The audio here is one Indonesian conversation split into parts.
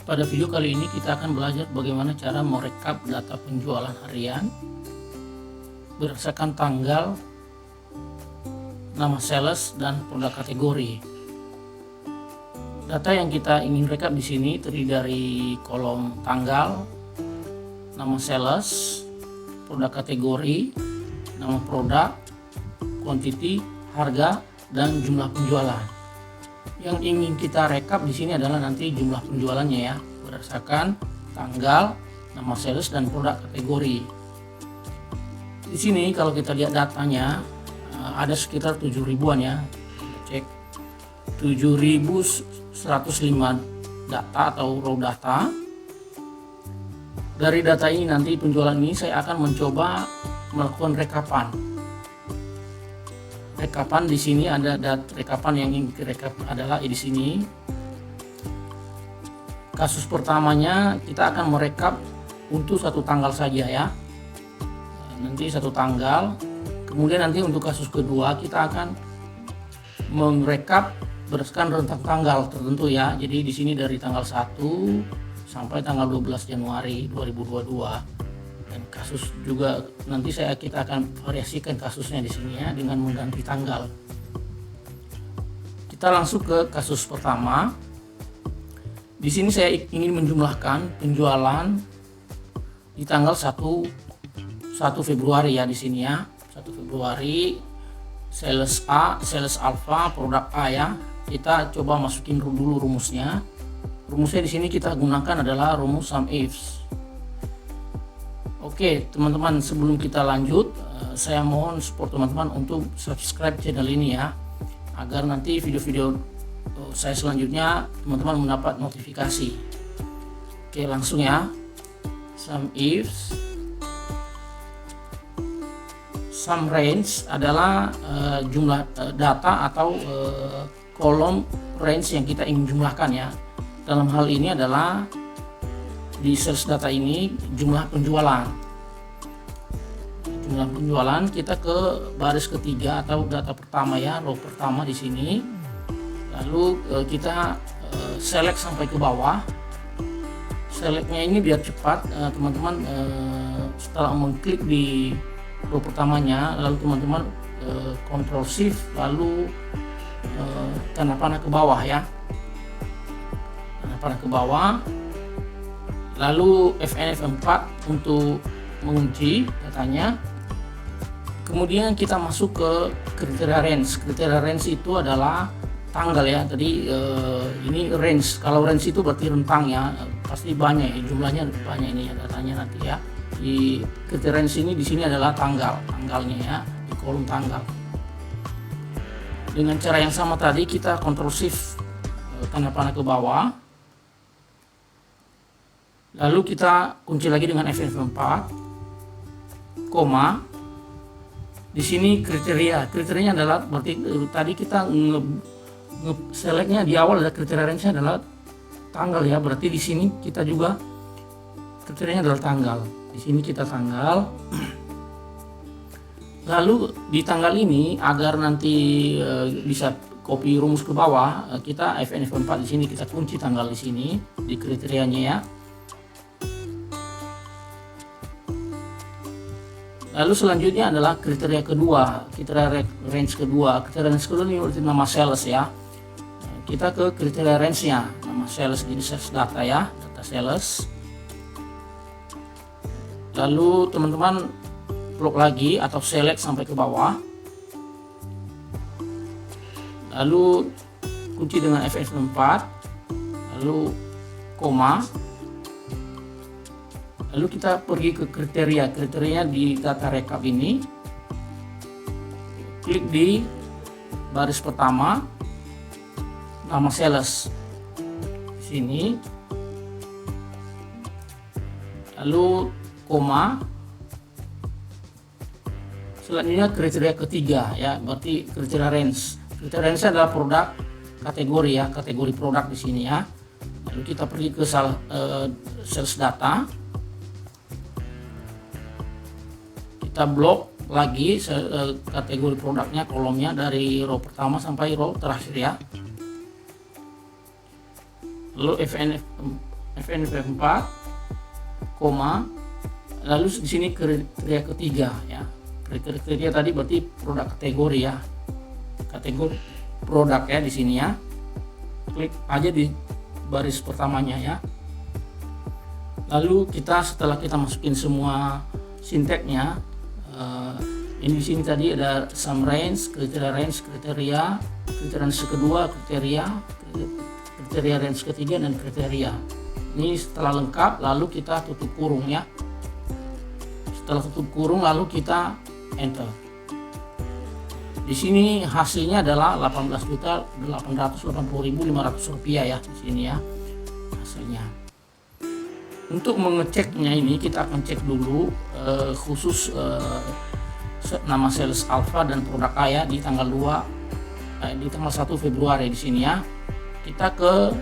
Pada video kali ini kita akan belajar bagaimana cara merekap data penjualan harian berdasarkan tanggal, nama sales, dan produk kategori. Data yang kita ingin rekap di sini terdiri dari kolom tanggal, nama sales, produk kategori, nama produk, quantity, harga, dan jumlah penjualan. Yang ingin kita rekap di sini adalah nanti jumlah penjualannya ya, berdasarkan tanggal, nama sales, dan produk kategori. Di sini kalau kita lihat datanya ada sekitar 7 ribuan ya. Kita cek 7.105 data atau raw data. Dari data ini nanti penjualan ini saya akan mencoba melakukan rekapan. Rekapan di sini ada rekapan yang ingin direkap adalah di sini. Kasus pertamanya kita akan merekap untuk satu tanggal saja ya. Nanti satu tanggal. Kemudian nanti untuk kasus kedua kita akan merekap berdasarkan rentang tanggal tertentu ya. Jadi di sini dari tanggal 1 sampai tanggal 12 Januari 2022. Dan kasus juga nanti kita akan variasikan kasusnya di sini ya dengan mengganti tanggal. Kita langsung ke kasus pertama. Di sini saya ingin menjumlahkan penjualan di tanggal 1 Februari ya di sini ya. 1 Februari sales A, sales alpha, produk A ya. Kita coba masukin dulu rumusnya. Rumusnya di sini kita gunakan adalah rumus sum ifs. Oke teman-teman, sebelum kita lanjut saya mohon support teman-teman untuk subscribe channel ini ya, agar nanti video-video saya selanjutnya teman-teman mendapat notifikasi. Oke langsung ya. Sum ifs sum range adalah jumlah data atau kolom range yang kita ingin jumlahkan ya. Dalam hal ini adalah di search data ini jumlah penjualan. Jumlah penjualan kita ke baris ketiga atau data pertama ya, row pertama di sini. Lalu kita select sampai ke bawah. Selectnya ini biar cepat teman-teman, setelah mengklik di row pertamanya, lalu teman-teman Ctrl Shift lalu tanda panah ke bawah ya. Tanda panah ke bawah. Lalu FNF4 untuk mengunci datanya. Kemudian kita masuk ke kriteria range. Kriteria range itu adalah tanggal ya. Tadi ini range. Kalau range itu berarti rentang ya. Pasti banyak ya, jumlahnya banyak ini ya datanya nanti ya. Di kriteria range ini di sini adalah tanggalnya ya, di kolom tanggal. Dengan cara yang sama tadi kita Ctrl Shift tanda panah ke bawah. Lalu kita kunci lagi dengan FNF4, koma. Di sini kriterianya adalah berarti tadi kita selectnya di awal ada kriteria range-nya adalah tanggal ya. Berarti di sini kita juga kriterianya adalah tanggal. Di sini kita tanggal. Lalu di tanggal ini agar nanti bisa copy rumus ke bawah, kita FNF4 di sini kita kunci tanggal di sini di kriterianya ya. Lalu selanjutnya adalah kriteria kedua, kriteria range kedua. Kriteria range kedua ini berarti nama sales ya. Kita ke kriteria range-nya, nama sales di search data ya, data sales. Lalu teman-teman blok lagi atau select sampai ke bawah. Lalu kunci dengan FNF4, lalu koma. Lalu kita pergi ke kriterianya di data rekap ini. Klik di baris pertama, nama sales di sini. Lalu koma. Selanjutnya kriteria ketiga ya, berarti kriteria range. Kriteria range adalah produk kategori ya, kategori produk di sini ya. Lalu kita pergi ke sales data. Kita blok lagi kategori produknya, kolomnya dari row pertama sampai row terakhir ya. Lalu FNP4, koma, lalu di sini kriteria ketiga ya. Kriteria tadi berarti produk kategori ya. Kategori produk ya di sini ya. Klik aja di baris pertamanya ya. Lalu setelah kita masukin semua sinteknya, ini di sini tadi ada sum range, kriteria range kedua, kriteria range ketiga, dan kriteria. Ini setelah lengkap, lalu kita tutup kurung ya. Setelah tutup kurung, lalu kita enter. Di sini hasilnya adalah 18.880.500 rupiah ya di sini ya hasilnya. Untuk mengeceknya ini kita akan cek dulu khusus nama sales alpha dan produk A ya di tanggal 1 Februari di sini ya. Kita ke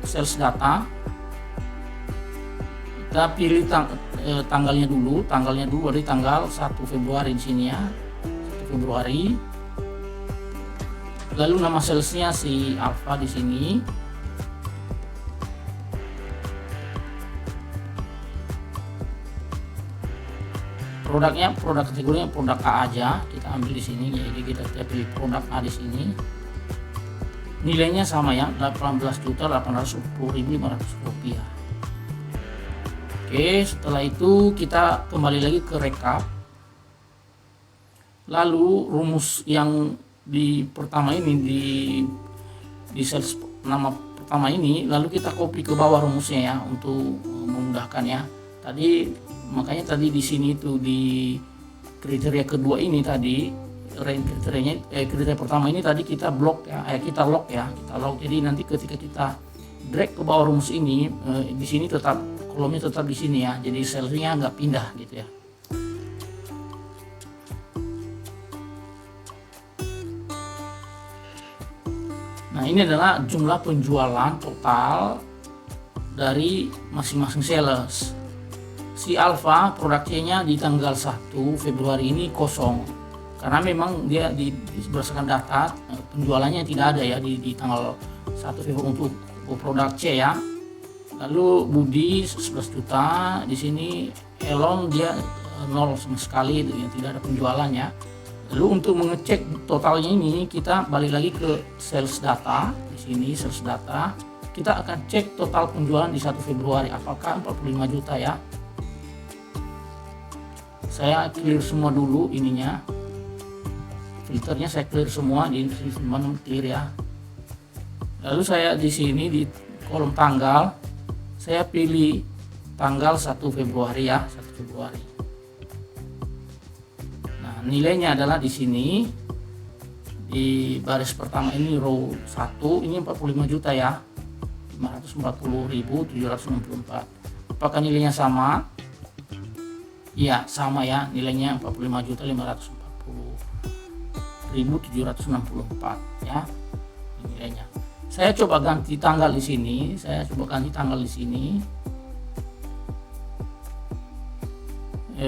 sales data. Kita pilih tanggalnya dulu dari tanggal 1 Februari di sini ya. 1 Februari. Lalu nama salesnya si alpha di sini. Produk kategorinya produk A aja, kita ambil di sini. Jadi kita pilih produk A di sini. Nilainya sama ya, 18.810.500 rupiah. Oke, setelah itu kita kembali lagi ke rekap. Lalu rumus yang di pertama ini di sales nama pertama ini, lalu kita copy ke bawah rumusnya ya untuk memudahkan ya. Makanya tadi di sini itu di kriteria kedua ini tadi kriteria pertama ini tadi kita lock ya. Jadi nanti ketika kita drag ke bawah rumus ini di sini tetap kolomnya tetap di sini ya. Jadi salesnya nggak pindah gitu ya. Nah, ini adalah jumlah penjualan total dari masing-masing sales. Si alpha produk C-nya di tanggal 1 Februari ini kosong karena memang dia berdasarkan data penjualannya tidak ada ya di tanggal 1 Februari untuk produk C ya. Lalu Budi 11 juta, di sini Elon dia 0 sama sekali, tidak ada penjualannya. Lalu untuk mengecek totalnya ini kita balik lagi ke sales data. Di sini sales data kita akan cek total penjualan di 1 Februari apakah 45 juta ya. Saya clear semua dulu ininya, filternya saya clear semua, di sini semua clear ya. Lalu saya di sini di kolom tanggal saya pilih tanggal 1 Februari ya, 1 Februari. Nah, nilainya adalah di sini di baris pertama ini row 1 ini 45 juta ya, 540.764. Apakah nilainya sama? Iya, sama ya, nilainya 45.540.764 ya nilainya. Saya coba ganti tanggal di sini.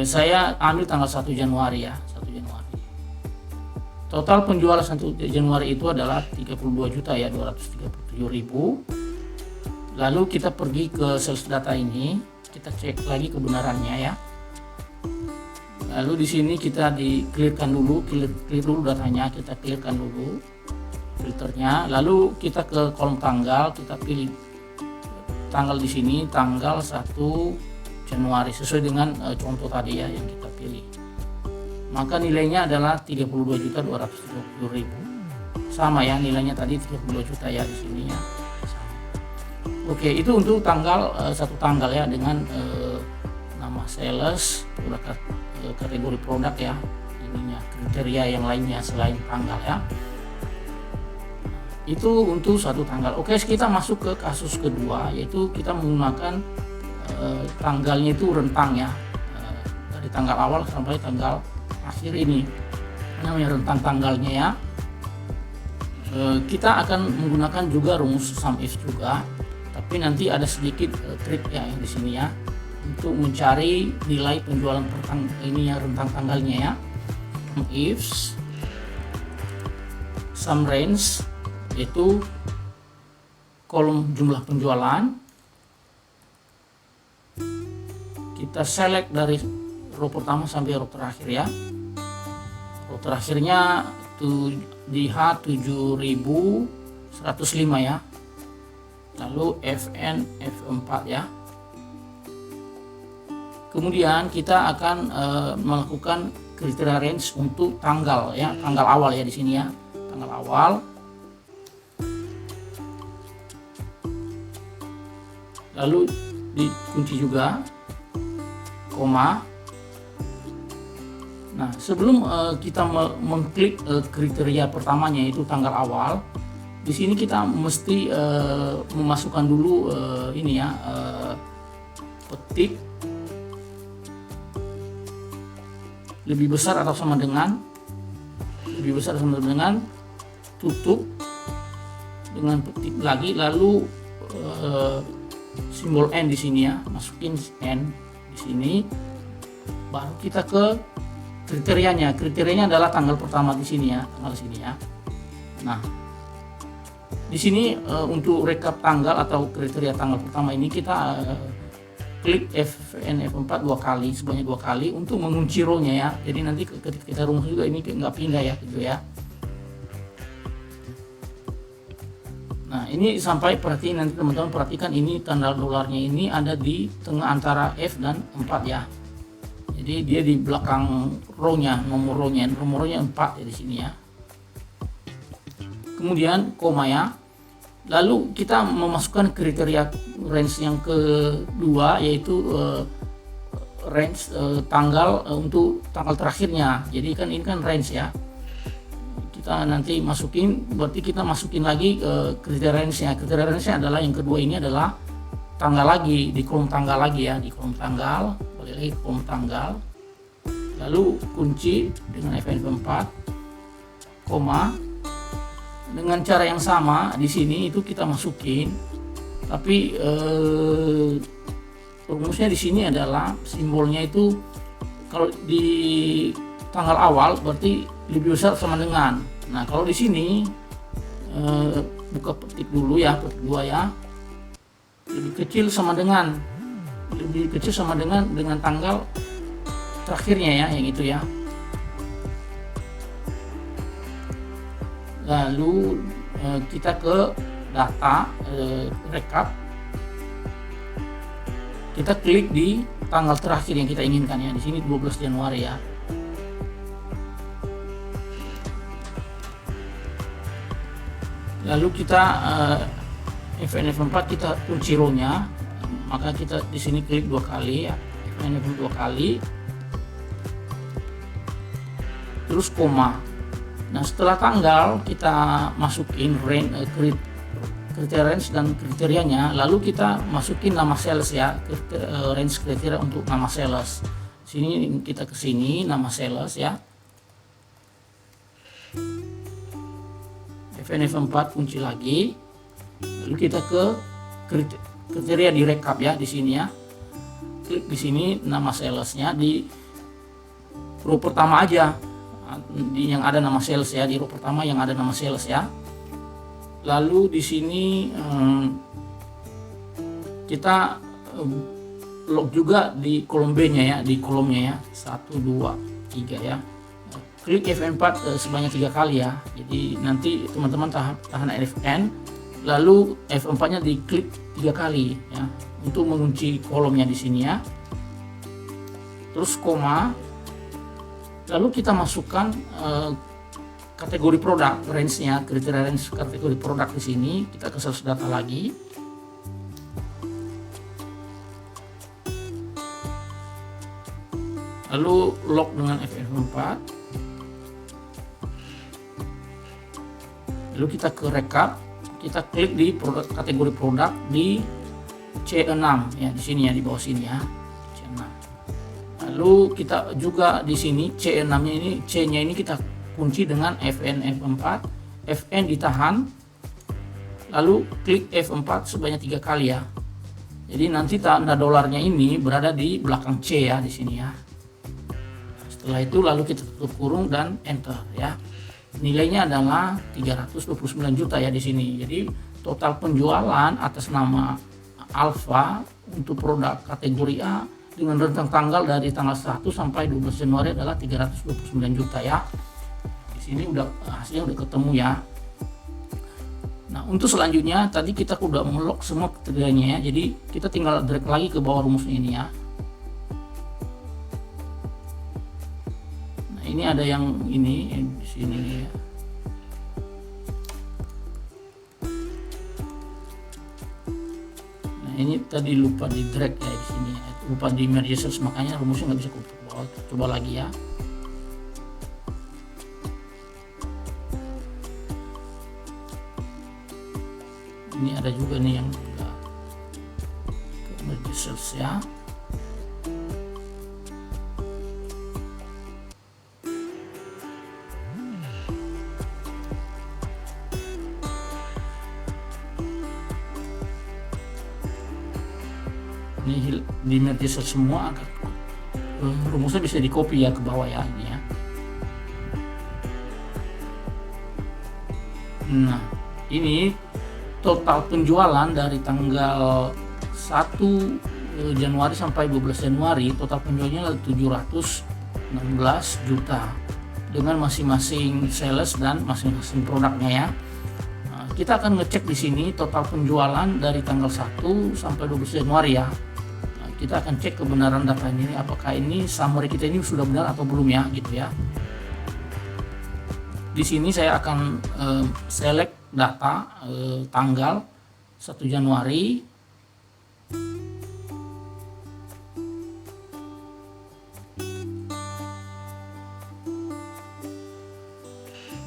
Saya ambil tanggal 1 Januari ya, 1 Januari. Total penjualan 1 Januari itu adalah 32 juta ya, 237.000. Lalu kita pergi ke sales data ini, kita cek lagi kebenarannya ya. Lalu di sini kita clear dulu datanya, kita clearkan dulu filternya. Lalu kita ke kolom tanggal, kita pilih tanggal di sini tanggal 1 Januari sesuai dengan contoh tadi ya yang kita pilih. Maka nilainya adalah 32.270.000. Sama ya nilainya tadi 32 juta ya di sini ya. Oke, itu untuk satu tanggal ya dengan nama sales, kategori produk ya, ininya kriteria yang lainnya selain tanggal ya. Itu untuk satu tanggal. Oke, kita masuk ke kasus kedua, yaitu kita menggunakan tanggalnya itu rentang ya, dari tanggal awal sampai tanggal akhir ini namanya rentang tanggalnya ya. Kita akan menggunakan juga rumus sum if juga, tapi nanti ada sedikit trik ya yang di sini ya untuk mencari nilai penjualan ini ya rentang tanggalnya ya. If sum range yaitu kolom jumlah penjualan, kita select dari row pertama sampai row terakhir ya. Row terakhirnya itu di H7105 ya. Lalu Fn F4 ya. Kemudian kita akan melakukan kriteria range untuk tanggal ya, tanggal awal ya di sini ya, tanggal awal. Lalu dikunci juga koma. Nah, sebelum kita mengklik kriteria pertamanya yaitu tanggal awal, di sini kita mesti memasukkan dulu ini ya, petik lebih besar atau sama dengan, tutup dengan petik lagi, lalu simbol N di sini ya, masukin N di sini, baru kita ke kriterianya. Kriterianya adalah tanggal pertama di sini ya, tanggal sini ya. Nah, di sini untuk rekap tanggal atau kriteria tanggal pertama ini kita klik Fn F4 sebanyak 2 kali untuk mengunci row-nya ya. Jadi nanti ketika kita rumus juga ini nggak pindah ya gitu ya. Nah, ini sampai perhatiin, nanti teman-teman perhatikan ini tanda dolarnya ini ada di tengah antara F dan 4 ya. Jadi dia di belakang row-nya, nomor row-nya 4 ya di sini ya. Kemudian koma ya. Lalu kita memasukkan kriteria range yang kedua yaitu range tanggal untuk tanggal terakhirnya. Jadi kan ini kan range ya. Kita nanti masukin, berarti kita masukin lagi kriteria range-nya. Kriteria range-nya adalah yang kedua ini adalah tanggal lagi, di kolom tanggal lagi ya, di kolom tanggal, balik lagi ke kolom tanggal. Lalu kunci dengan Fn4, koma. Dengan cara yang sama di sini itu kita masukin, tapi rumusnya di sini adalah simbolnya itu kalau di tanggal awal berarti lebih besar sama dengan. Nah, kalau di sini buka petik dulu ya, petik 2 ya, lebih kecil sama dengan tanggal terakhirnya ya, yang itu ya. Lalu kita ke data rekap, kita klik di tanggal terakhir yang kita inginkan ya, di sini 12 Januari ya. Lalu kita Fn F4 kita kunci row-nya, maka kita di sini klik 2 kali ya, Fn F4 2 kali, terus koma. Nah, setelah tanggal kita masukin kriteria range dan kriterianya, lalu kita masukin nama sales ya, range kriteria untuk nama sales. Sini kita ke sini nama sales ya. Fn F4 kunci lagi. Lalu kita ke kriteria di rekap ya di sini ya. Klik di sini nama salesnya di row pertama aja. Yang ada nama sales ya, di row pertama yang ada nama sales ya. Lalu di sini kita log juga di kolom B-nya ya, di kolomnya ya, 1, 2, 3 ya. Klik F4 sebanyak 3 kali ya. Jadi nanti teman-teman tahan Fn, lalu F4-nya diklik 3 kali ya untuk mengunci kolomnya di sini ya. Terus koma. Lalu kita masukkan kategori produk, range-nya, kriteria range kategori produk di sini. Kita ke source data lagi. Lalu log dengan F4. Lalu kita ke rekap, kita klik di kategori produk di C6 ya, di sini ya, di bawah sini ya, C6. Lalu kita juga di sini C6-nya ini, C-nya ini kita kunci dengan Fn F4, Fn ditahan, lalu klik F4 sebanyak 3 kali ya. Jadi nanti tanda dolarnya ini berada di belakang C ya, di sini ya. Setelah itu lalu kita tutup kurung dan enter ya. Nilainya adalah 329 juta ya di sini. Jadi total penjualan atas nama Alfa untuk produk kategori A dengan rentang tanggal dari tanggal 1 sampai 12 Januari adalah 329 juta ya. Di sini udah hasilnya udah ketemu ya. Nah, untuk selanjutnya tadi kita udah melok semua ketiganya ya. Jadi kita tinggal drag lagi ke bawah rumusnya ini ya. Nah, ini ada yang ini di sini ya. Nah, ini tadi lupa di drag ya di sini ya. Lupa di merge cells, makanya rumusnya nggak bisa ke bawah. Coba lagi ya. Ini ada juga nih yang enggak ke merge cells ya. Ini di merge cells semua, rumusnya bisa di copy ya ke bawah ya ini ya. Nah, ini total penjualan dari tanggal 1 Januari sampai 12 Januari, total penjualannya adalah 716 juta dengan masing-masing sales dan masing-masing produknya ya. Nah, kita akan ngecek di sini total penjualan dari tanggal 1 sampai 12 Januari ya. Nah, kita akan cek kebenaran data ini, apakah ini summary kita ini sudah benar atau belum ya gitu ya. Di sini saya akan select data tanggal 1 Januari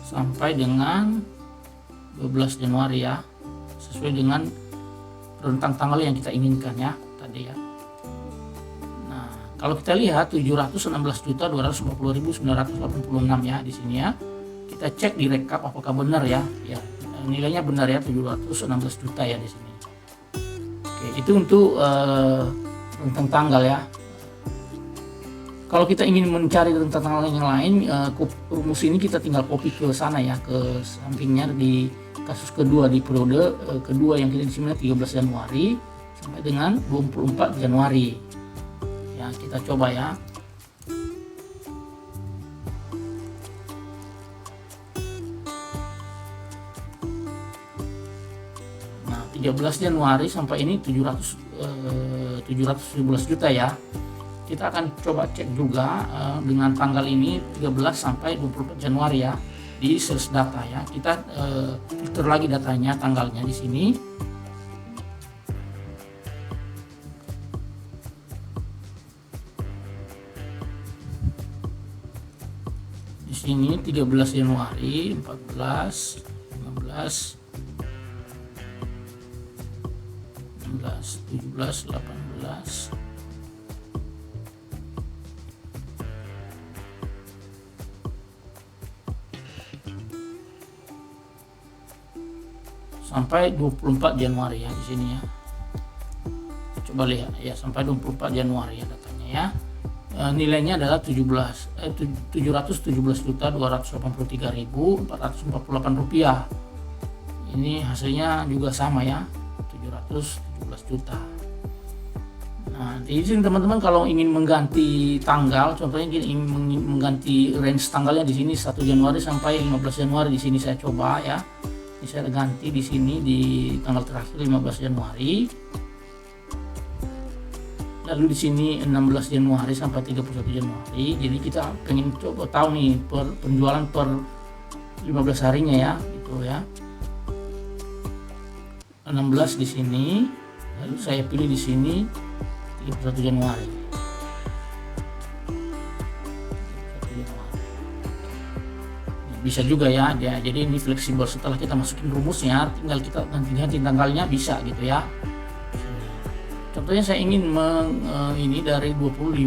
sampai dengan 12 Januari ya, sesuai dengan rentang tanggal yang kita inginkan ya tadi ya. Nah, kalau kita lihat 716.250.986 ya di sini ya. Kita cek di rekap apakah benar ya. Ya, nilainya benar ya, 716 juta ya di sini. Oke, itu untuk rentang tanggal ya. Kalau kita ingin mencari rentang tanggal yang lain, rumus ini kita tinggal copy ke sana ya, ke sampingnya di kasus kedua di periode kedua yang kita di sini 13 Januari sampai dengan 24 Januari. Ya, kita coba ya. Nah, 13 Januari sampai ini 717 juta ya. Kita akan coba cek juga dengan tanggal ini 13 sampai 24 Januari ya di sales data ya. Kita filter lagi datanya, tanggalnya di sini. Di sini 13 Januari, 14, 15, 16, 17, 18. Sampai 24 Januari ya di sini ya. Coba lihat ya, sampai 24 Januari ya datanya ya. Nilainya adalah 717.283.448 rupiah. Ini hasilnya juga sama ya, 717 juta. Nah, di sini teman-teman kalau ingin mengganti tanggal, contohnya ingin mengganti range tanggalnya di sini 1 Januari sampai 15 Januari, di sini saya coba ya. Ini saya ganti di sini di tanggal terakhir 15 Januari. Lalu di sini 16 Januari sampai 31 Januari. Jadi kita pengen coba tahu nih penjualan per 15 harinya ya, gitu ya. 16 di sini. Lalu saya pilih di sini 31 Januari. Bisa juga ya, jadi ini fleksibel, setelah kita masukin rumusnya tinggal kita ganti tanggalnya bisa gitu ya. Contohnya saya ingin ini dari 25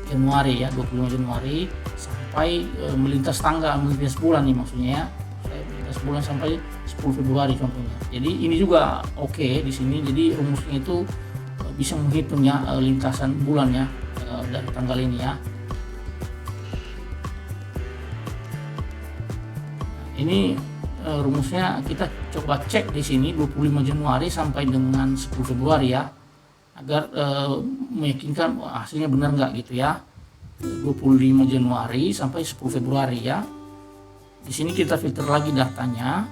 Januari ya, 25 Januari sampai melintas bulan nih maksudnya ya. Saya melintas bulan sampai 10 Februari contohnya. Jadi ini juga oke di sini, jadi rumusnya itu bisa menghitungnya lintasan bulannya dari tanggal ini ya. Ini rumusnya kita coba cek di sini 25 Januari sampai dengan 10 Februari ya. agar meyakinkan hasilnya benar nggak gitu ya. 25 Januari sampai 10 Februari ya. Di sini kita filter lagi datanya.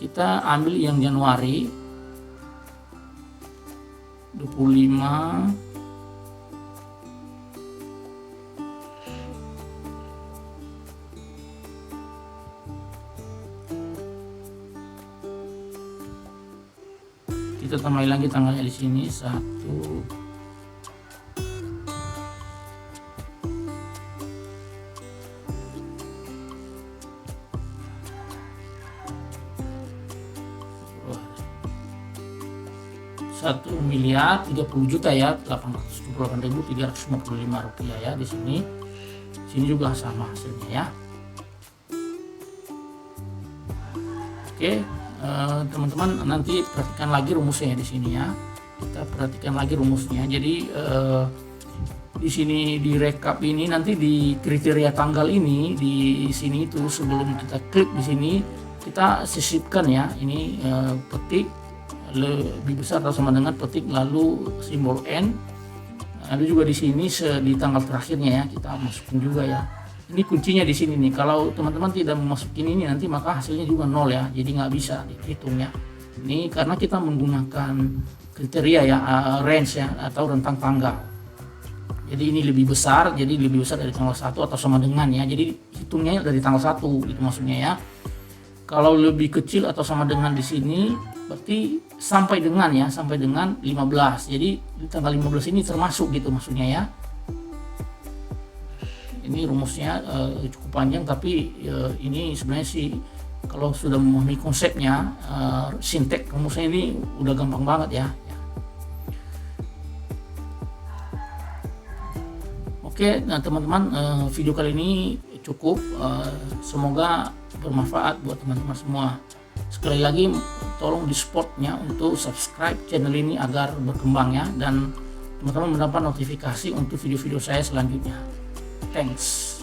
Kita ambil yang Januari 25 kita tambahin lagi tanggalnya di sini 1 miliar 30 juta ya, 828.355 rupiah ya di sini. Sini juga sama hasilnya ya. Oke, teman-teman nanti perhatikan lagi rumusnya di sini ya. Kita perhatikan lagi rumusnya. Jadi di sini di rekap ini nanti di kriteria tanggal ini di sini itu sebelum kita klik di sini kita sisipkan ya. Ini petik lebih besar atau sama dengan petik lalu simbol N. Lalu juga di sini di tanggal terakhirnya ya kita masukin juga ya. Ini kuncinya di sini nih. Kalau teman-teman tidak memasukin ini nanti maka hasilnya juga 0 ya. Jadi nggak bisa dihitungnya. Ini karena kita menggunakan kriteria ya range ya atau rentang tanggal. Jadi ini lebih besar, jadi lebih besar dari tanggal 1 atau sama dengan ya. Jadi hitungnya dari tanggal 1 itu maksudnya ya. Kalau lebih kecil atau sama dengan di sini berarti sampai dengan 15. Jadi di tanggal 15 ini termasuk gitu maksudnya ya. Ini rumusnya cukup panjang tapi ini sebenarnya sih kalau sudah memahami konsepnya sinteks rumusnya ini udah gampang banget ya. Oke, nah teman-teman video kali ini cukup, semoga bermanfaat buat teman-teman semua. Sekali lagi tolong di supportnya untuk subscribe channel ini agar berkembang ya, dan teman-teman mendapat notifikasi untuk video-video saya selanjutnya. Thanks.